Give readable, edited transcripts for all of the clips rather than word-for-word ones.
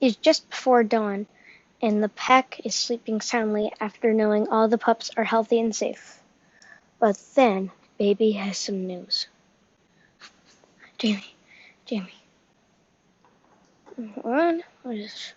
is just before dawn, and the pack is sleeping soundly after knowing all the pups are healthy and safe. But then, Baby has some news. Jamie, Jamie. What is...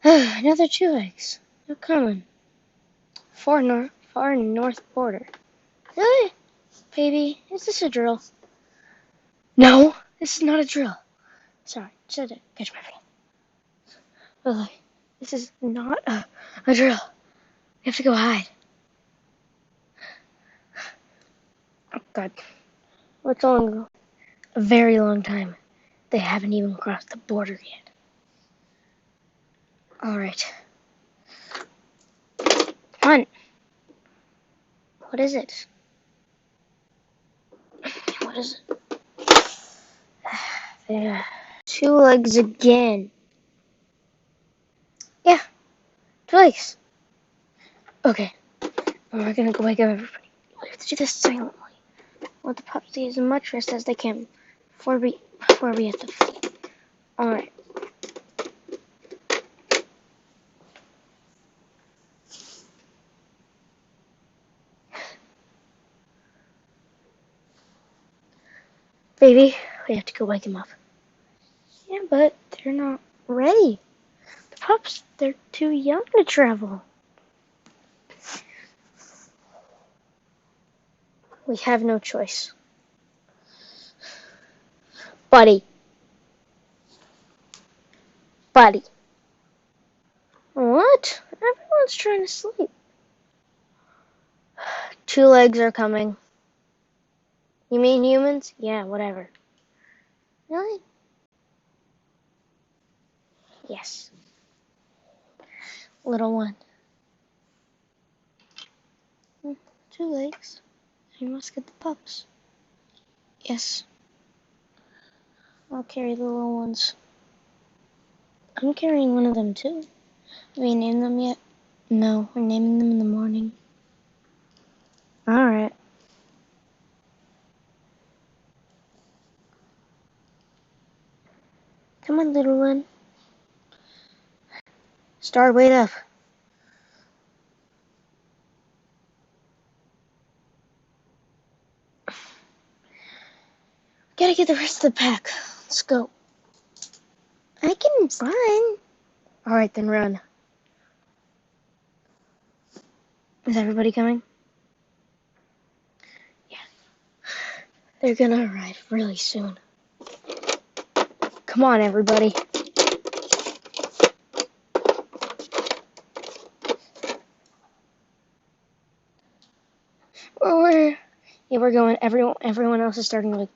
Another 2 eggs. They're coming. Far north border. Really? Baby, is this a drill? No, this is not a drill. Sorry, said it. Catch my breath. Lily, this is not a drill. We have to go hide. Oh, God. What's long ago? A very long time. They haven't even crossed the border yet. Alright. Hunt. What is it? What is it? Yeah. 2 legs again. Yeah, 2 legs. Okay. We're gonna go wake up everybody. We have to do this silently. Let the pups get as much rest as they can before we have to feed. Alright. Baby, we have to go wake him up. Yeah, but they're not ready. The pups, they're too young to travel. We have no choice. Buddy. What? Everyone's trying to sleep. 2 legs are coming. You mean humans? Yeah, whatever. Really? Yes. Little one. 2 legs. You must get the pups. Yes. I'll carry the little ones. I'm carrying one of them too. Have you named them yet? No, we're naming them in the morning. Alright. Come on, little one. Star, wait up. Gotta get the rest of the pack. Let's go. I can run. Alright, then run. Is everybody coming? Yeah. They're gonna arrive really soon. Come on, everybody. We're going. Everyone else is starting to.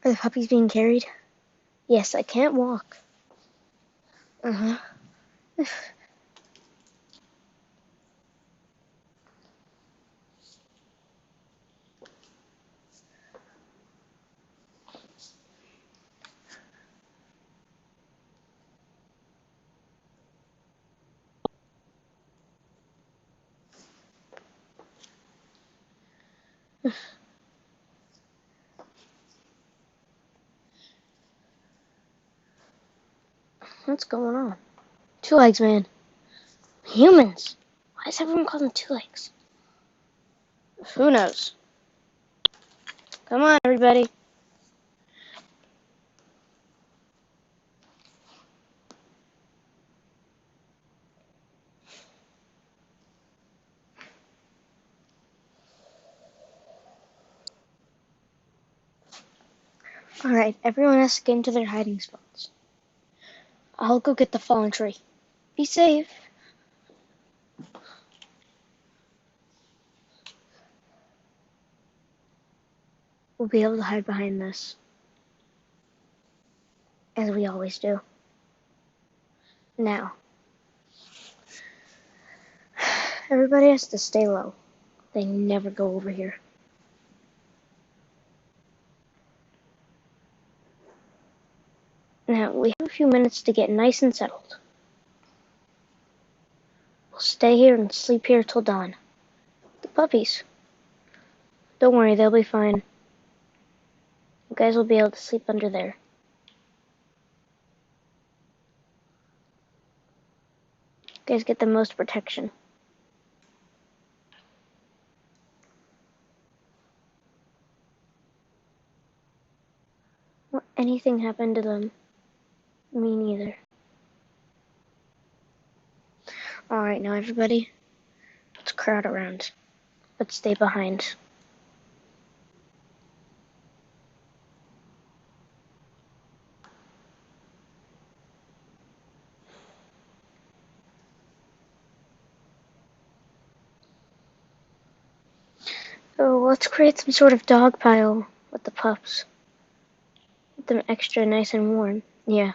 Are the puppies being carried? Yes, I can't walk. Uh-huh. What's going on? 2 legs, man. Humans. Why does everyone call them 2 legs? Who knows? Come on, everybody. Alright, everyone has to get into their hiding spots. I'll go get the fallen tree. Be safe. We'll be able to hide behind this. As we always do. Now. Everybody has to stay low. They never go over here. Now Now, we have a few minutes to get nice and settled. We'll stay here and sleep here till dawn. The puppies. Don't worry, they'll be fine. You guys will be able to sleep under there. You guys get the most protection. Will anything happen to them? Me neither. Alright, now everybody, let's crowd around. But stay behind. Oh, let's create some sort of dog pile with the pups. Get them extra nice and warm. Yeah.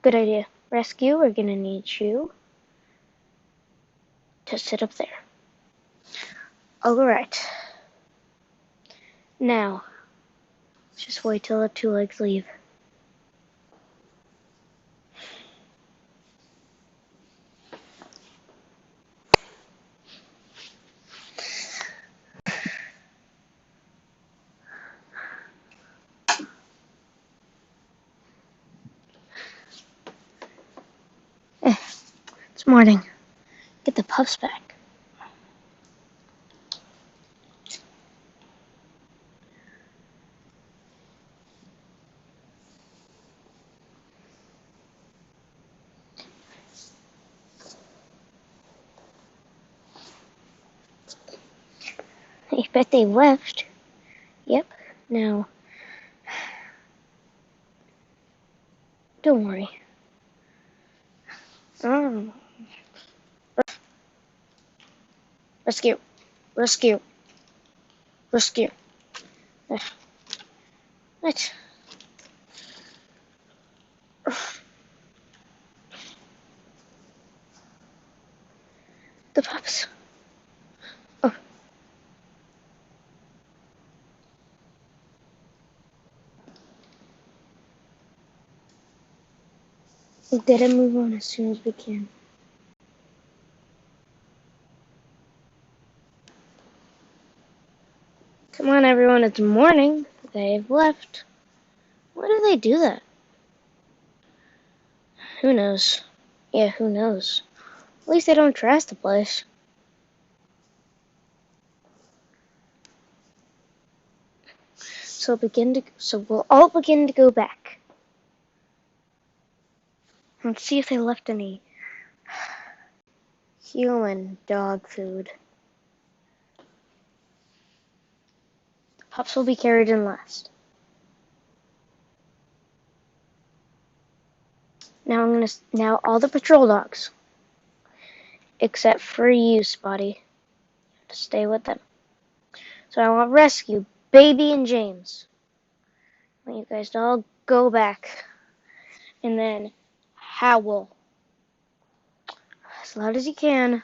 Good idea. Rescue, we're gonna need you to sit up there. Alright. Now, just wait till the two legs leave. It's morning. Get the pups back. I bet they left. Yep. Now, don't worry. Rescue. Rescue. Rescue. What? The pups. Oh. We gotta move on as soon as we can. Come on, everyone, it's morning. They've left. Why do they do that? Who knows? Yeah, who knows? At least they don't trash the place. So we'll all begin to go back. Let's see if they left any human dog food. The pups will be carried in last. Now all the patrol dogs, except for you, Spotty, to stay with them. So I want Rescue, Baby, and James. I want you guys to all go back, and then howl as loud as you can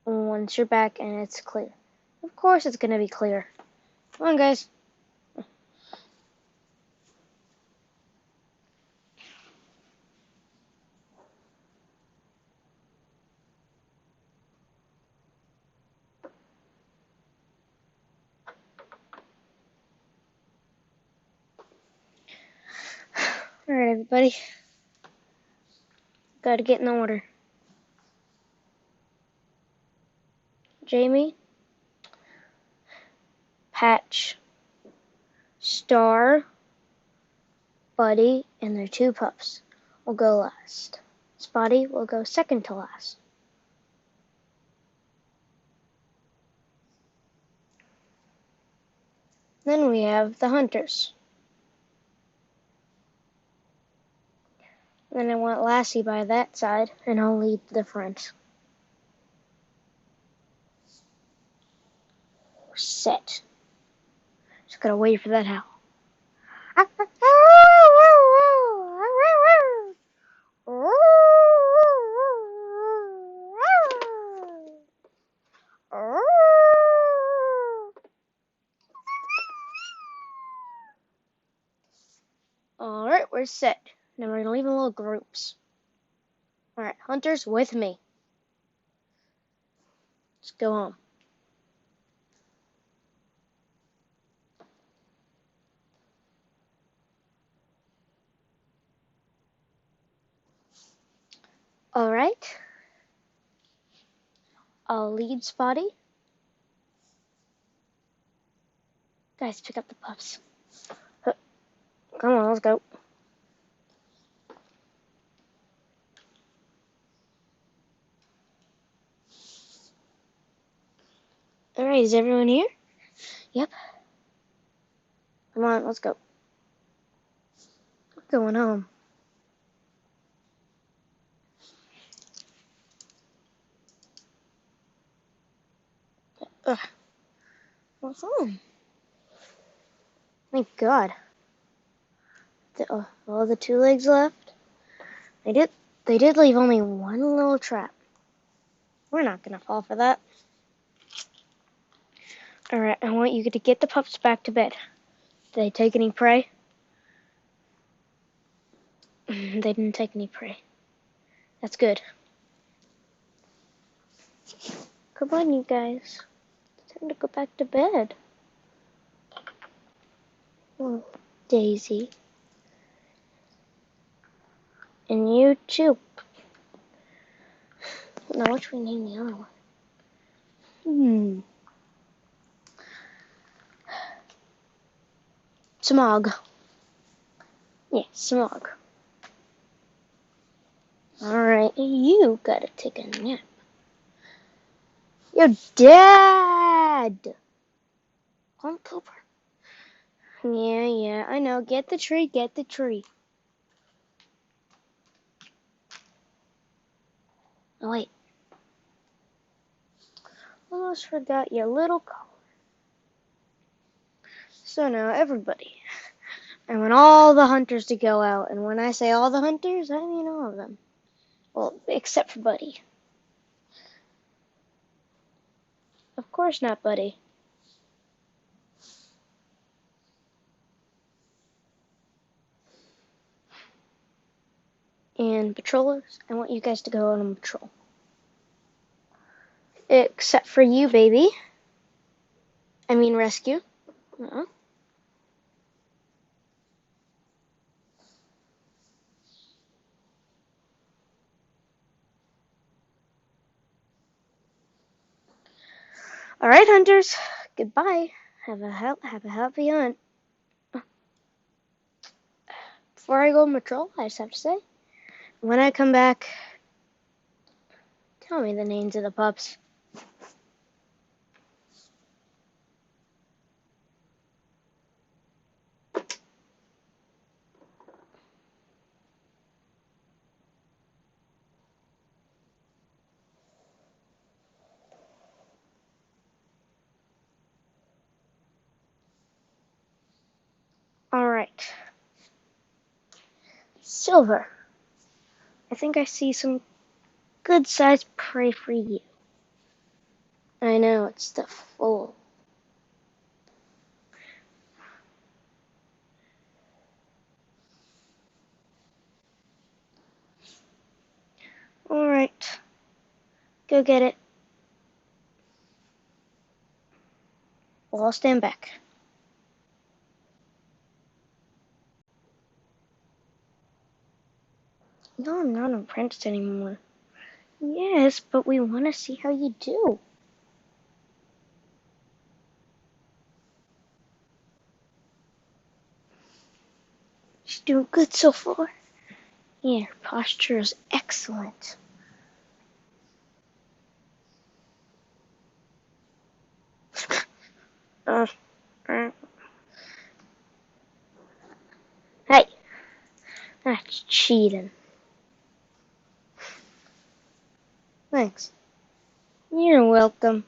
once you're back and it's clear. Of course it's gonna be clear. Come on, guys. Alright, everybody. Gotta get in order. Jamie, Patch, Star, Buddy, and their two pups will go last. Spotty will go second to last. Then we have the hunters. Then I want Lassie by that side, and I'll lead the front. We're set. Just gotta wait for that howl. Alright, we're set. Now we're gonna leave in little groups. Alright, hunters with me. Let's go home. Alright. I'll lead Spotty. Guys, pick up the pups. Come on, let's go. Alright, is everyone here? Yep. Come on, let's go. We're going home. Ugh. What's home? Thank God. All the 2 legs left. They did leave only one little trap. We're not gonna fall for that. Alright, I want you to get the pups back to bed. Did they take any prey? They didn't take any prey. That's good. Come on, you guys. It's time to go back to bed. Oh, Daisy. And you too. Now, what should we name the other one? Smog. Yeah, Smog. Alright, you gotta take a nap. You're dead! Come, Cooper. Yeah, I know. Get the tree. Oh, wait. Almost forgot your little collar. So now, everybody. I want all the hunters to go out. And when I say all the hunters, I mean all of them. Well, except for Buddy. Of course not, Buddy. And patrollers, I want you guys to go on a patrol. Except for you, baby. I mean rescue. Uh-uh. All right, hunters. Goodbye. Have a happy hunt. Before I go on patrol, I just have to say, when I come back, tell me the names of the pups. All right. Silver. I think I see some good-sized prey for you. I know, it's the fool. All right. Go get it. Well, I'll stand back. No, I'm not an apprentice anymore. Yes, but we want to see how you do. She's doing good so far. Yeah, her posture is excellent. Hey, that's cheating. Thanks. You're welcome.